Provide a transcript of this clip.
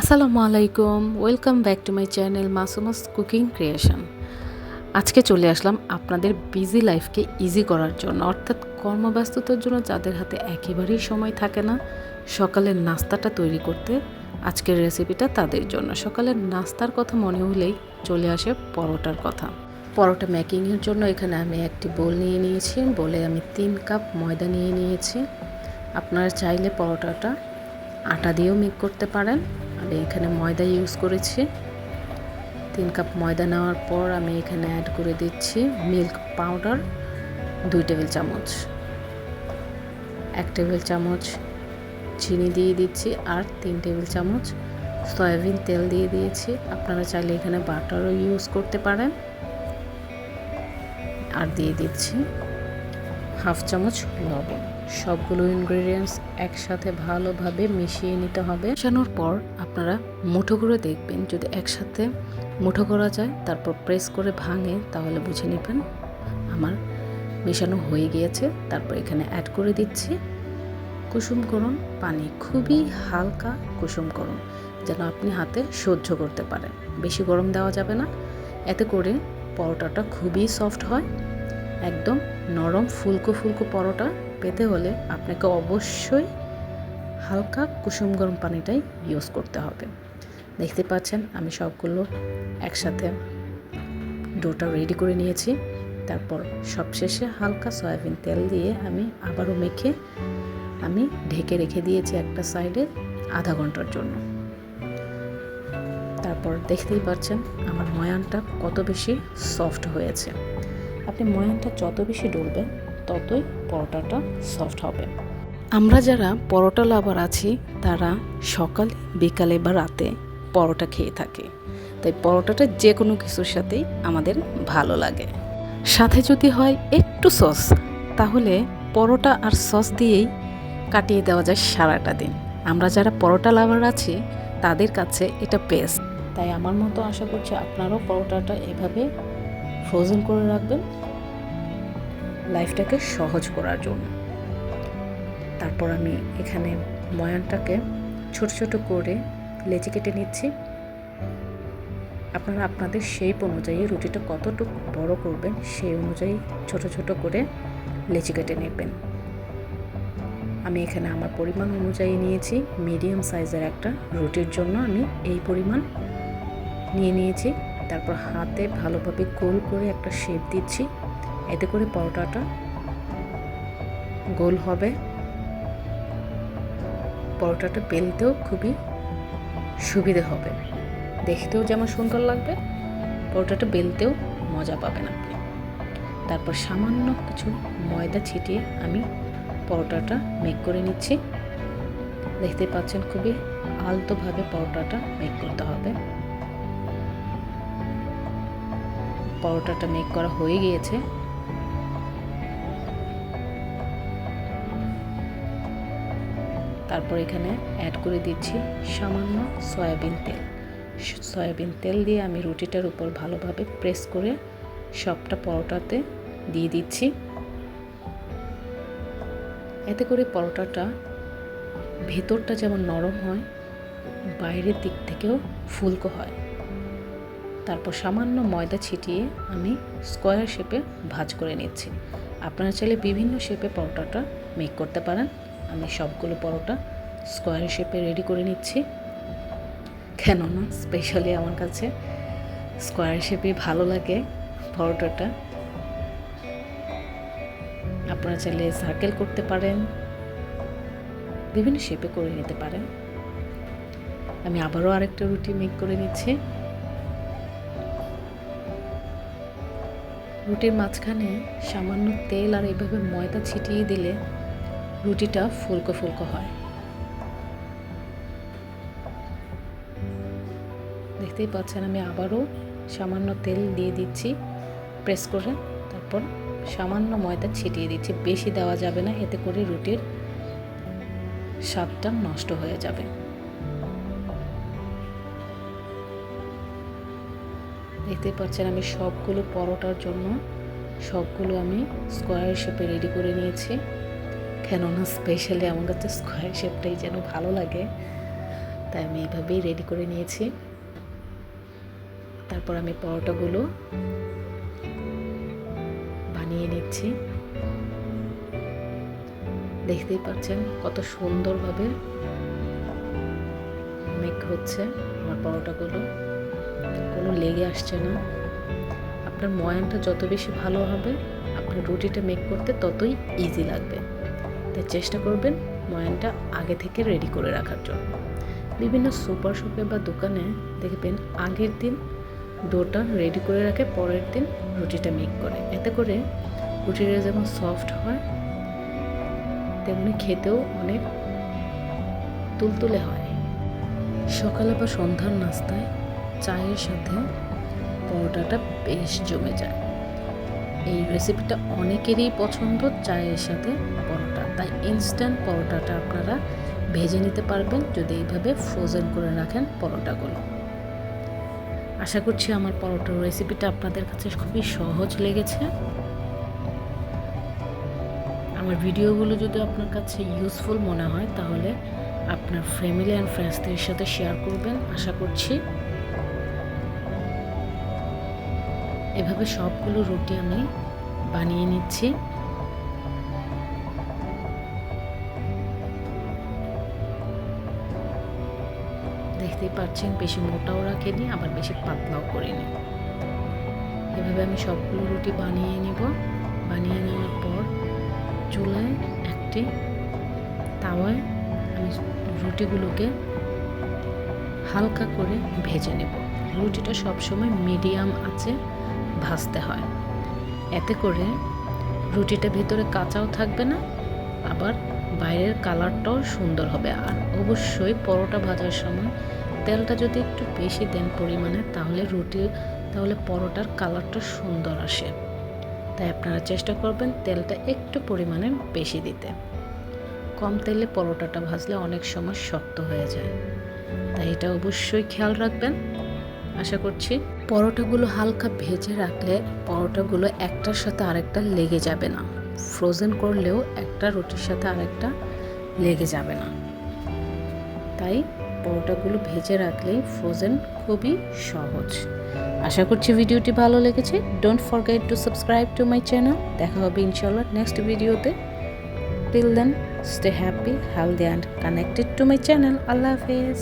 আসসালামু আলাইকুম, welcome back to my channel Masuma's cooking creation. আজকে চলে আসলাম আপনাদের বিজি লাইফকে ইজি করার জন্য, অর্থাৎ কর্মব্যস্ততার জন্য যাদের হাতে একেবারেই সময় থাকে না সকালের নাস্তাটা তৈরি করতে। আজকের রেসিপিটা তাদের জন্য। সকালের নাস্তার কথা মনে হলেই চলে আসে পরোটার কথা। পরোটা মেকিংয়ের জন্য এখানে আমি একটি বোল নিয়ে নিয়েছি। বোলে আমি 3 কাপ ময়দা নিয়ে নিয়েছি। আপনারা চাইলে পরোটাটা আটা দিয়েও মেক করতে পারেন। আমি এখানে ময়দা ইউজ করেছি। 3 কাপ ময়দা নেওয়ার পর আমি এখানে অ্যাড করে দিচ্ছি মিল্ক পাউডার 2 টেবিল চামচ, 1 টেবিল চামচ চিনি দিয়ে দিচ্ছি, আর 3 টেবিল চামচ সয়াবিন তেল দিয়ে দিয়েছি। আপনারা চাইলে এখানে বাটারও ইউজ করতে পারেন। আর দিয়ে দিচ্ছি হাফ চামচ লবণ। সবগুলো ইনগ্রেডিয়েন্টস একসাথে ভালোভাবে মিশিয়ে নিতে হবে। মেশানোর পর আপনারা মুঠো করে দেখবেন, যদি একসাথে মুঠো করা যায় তারপর প্রেস করে ভাঙে তাহলে বুঝে নেবেন আমার মেশানো হয়ে গিয়েছে। তারপর এখানে অ্যাড করে দিচ্ছি কুসুম গরম পানি, খুবই হালকা কুসুম গরম, যেন আপনি হাতে সহ্য করতে পারেন। বেশি গরম দেওয়া যাবে না, এতে করে পরোটাটা খুবই সফট হয়। একদম নরম ফুলকো ফুলকো পরোটা পেতে হলে আপনাকে অবশ্যই হালকা কুসুম গরম পানিটাই ইউজ করতে হবে। দেখতে পাচ্ছেন আমি সবগুলো একসাথে ডোটা রেডি করে নিয়েছি। তারপর সবশেষে হালকা সয়াবিন তেল দিয়ে আমি আবারও মেখে আমি ঢেকে রেখে দিয়েছি একটা সাইডে আধা ঘন্টার জন্য। তারপর দেখতেই পাচ্ছেন আমার ময়ানটা কত বেশি সফট হয়েছে। আপনি ময়ানটা যত বেশি ডলবেন ততই পরোটাটা সফট হবে। আমরা যারা পরোটা লাভার আছি তারা সকাল বিকালে বা রাতে পরোটা খেয়ে থাকি, তাই পরোটাটা যে কোনো কিছুর সাথেই আমাদের ভালো লাগে। সাথে যদি হয় একটু সস, তাহলে পরোটা আর সস দিয়েই কাটিয়ে দেওয়া যায় সারাটা দিন। আমরা যারা পরোটা লাভার আছি তাদের কাছে এটা বেস্ট। তাই আমার মতো আশা করছি আপনারাও পরোটাটা এভাবে ফ্রোজেন করে রাখবেন লাইফটাকে সহজ করার জন্য। তারপর আমি এখানে ময়ানটাকে ছোট ছোট করে লেচি কেটে নিচ্ছি। আপনারা আপনাদের শেপ অনুযায়ী রুটিটা কতটুকু বড় করবেন সেই অনুযায়ী ছোট ছোট করে লেচি কেটে নেবেন। আমি এখানে আমার পরিমাণ অনুযায়ী নিয়েছি। মিডিয়াম সাইজের একটা রুটির জন্য আমি এই পরিমাণ নিয়ে নিয়েছি। তারপর হাতে ভালোভাবে গোল করে একটা শেপ দিচ্ছি, এতে করে পরোটাটা গোল হবে। পরোটাটা বেলতেও খুবই সুবিধে হবে, দেখতেও যেমন সুন্দর লাগবে, পরোটাটা বেলতেও মজা পাবেন আপনি। তারপর সামান্য কিছু ময়দা ছিটিয়ে আমি পরোটাটা মেক করে নিচ্ছি। দেখতে পাচ্ছেন খুবই আলতোভাবে পরোটাটা মেক করতে হবে। পরোটাটা মেক করা হয়ে গিয়েছে। তারপর এখানে অ্যাড করে দিচ্ছি সামান্য সয়াবিন তেল। সয়াবিন তেল দিয়ে আমি রুটিটার উপর ভালোভাবে প্রেস করে সবটা পরোটাতে দিয়ে দিচ্ছি। এতে করে পরোটাটা ভেতরটা যেমন নরম হয়, বাইরের দিক থেকেও ফুলকো হয়। তারপর সামান্য ময়দা ছিটিয়ে আমি স্কোয়ার শেপে ভাঁজ করে নিচ্ছি। আপনারা চাইলে বিভিন্ন শেপে পরোটাটা মেক করতে পারেন। আমি সবগুলো পরোটা স্কোয়ার শেপে রেডি করে নিচ্ছি, কেননা স্পেশালি আমার কাছে স্কোয়ার শেপে ভালো লাগে পরোটাটা। আপনারা চাইলে সার্কেল করতে পারেন, বিভিন্ন শেপে করে নিতে পারেন। আমি আবারও আরেকটা রুটি মেক করে নিচ্ছি। রুটির মাঝখানে সামান্য তেল আর এইভাবে ময়দা ছিটিয়ে দিলে রুটিটা ফুলকো ফুলকো হয়। দেখতেই পাচ্ছেন আমি আবারও সামান্য তেল দিয়ে দিচ্ছি প্রেস করে, তারপর সামান্য ময়দা ছিটিয়ে দিচ্ছি। বেশি দেওয়া যাবে না, এতে করে রুটির স্বাদটা নষ্ট হয়ে যাবে। দেখতেই পাচ্ছেন আমি সবগুলো পরোটার জন্য সবগুলো আমি স্কোয়ার শেপে রেডি করে নিয়েছি, কেননা স্পেশালি আমার কাছে স্কোয়ার শেপটাই যেন ভালো লাগে। তাই আমি এইভাবেই রেডি করে নিয়েছি। তারপর আমি পরোটাগুলো বানিয়ে নিচ্ছি। দেখতেই পাচ্ছেন কত সুন্দরভাবে মেক হচ্ছে আমার পরোটাগুলো, কোনো লেগে আসছে না। আপনার ময়ানটা যত বেশি ভালো হবে আপনার রুটিটা মেক করতে ততই ইজি লাগবে। তাই চেষ্টা করবেন ময়ানটা আগে থেকে রেডি করে রাখার জন্য। বিভিন্ন সুপার শপে বা দোকানে দেখবেন আগের দিন ডোটা রেডি করে রাখে, পরের দিন রুটিটা মেক করে। এতে করে রুটিটা যেমন সফট হয় তেমনি খেতেও অনেক তুলতুলে হয়। সকালে বা সন্ধ্যার নাস্তায় চায়ের সাথে পরোটাটা বেশ জমে যায়। এই রেসিপিটা অনেকেরই পছন্দ, চায়ের সাথে পরোটা। তাই ইনস্ট্যান্ট পরোটাটা আপনারা ভেজে নিতে পারবেন যদি এইভাবে ফ্রোজেন করে রাখেন পরোটাগুলো। আশা করছি আমার পরোটার রেসিপিটা আপনাদের কাছে খুবই সহজ লেগেছে। আমার ভিডিওগুলো যদি আপনার কাছে ইউজফুল মনে হয় তাহলে আপনার ফ্যামিলি অ্যান্ড ফ্রেন্ডসদের সাথে শেয়ার করবেন। আশা করছি এভাবে সবগুলো রুটি আমি বানিয়ে নিচ্ছি। দেখতেই পাচ্ছেন বেশি মোটাও রাখিনি আবার বেশি পাতলাও করিনি। এভাবে আমি সবগুলো রুটি বানিয়ে নিব। বানিয়ে নেওয়ার পর চুলায় একটি তাওয়ায় আমি রুটিগুলোকে হালকা করে ভেজে নেব। রুটিটা সবসময় মিডিয়াম আঁচে ভাজতে হয়, এতে করে রুটিটা ভিতরে কাঁচাও থাকবে না, আবার বাইরের কালারটাও সুন্দর হবে। আর অবশ্যই পরোটা ভাজার সময় তেলটা যদি একটু বেশি দেন পরিমাণে তাহলে পরোটার কালারটা সুন্দর আসে। তাই আপনারা চেষ্টা করবেন তেলটা একটু পরিমাণে বেশি দিতে। কম তেলে পরোটাটা ভাজলে অনেক সময় শক্ত হয়ে যায়, তাই এটা অবশ্যই খেয়াল রাখবেন। আশা করছি পরোটাগুলো হালকা ভেজে রাখলে পরোটাগুলো একটার সাথে আরেকটা লেগে যাবে না। ফ্রোজেন করলেও একটা রুটির সাথে আরেকটা লেগে যাবে না। তাই পরোটাগুলো ভেজে রাখলেই ফ্রোজেন খুবই সহজ। আশা করছি ভিডিওটি ভালো লেগেছে। Don't forget to subscribe to my channel. দেখা হবে ইনশাআল্লাহ নেক্সট ভিডিওতে। Till then, stay happy, healthy and connected to my channel. Allah Hafiz.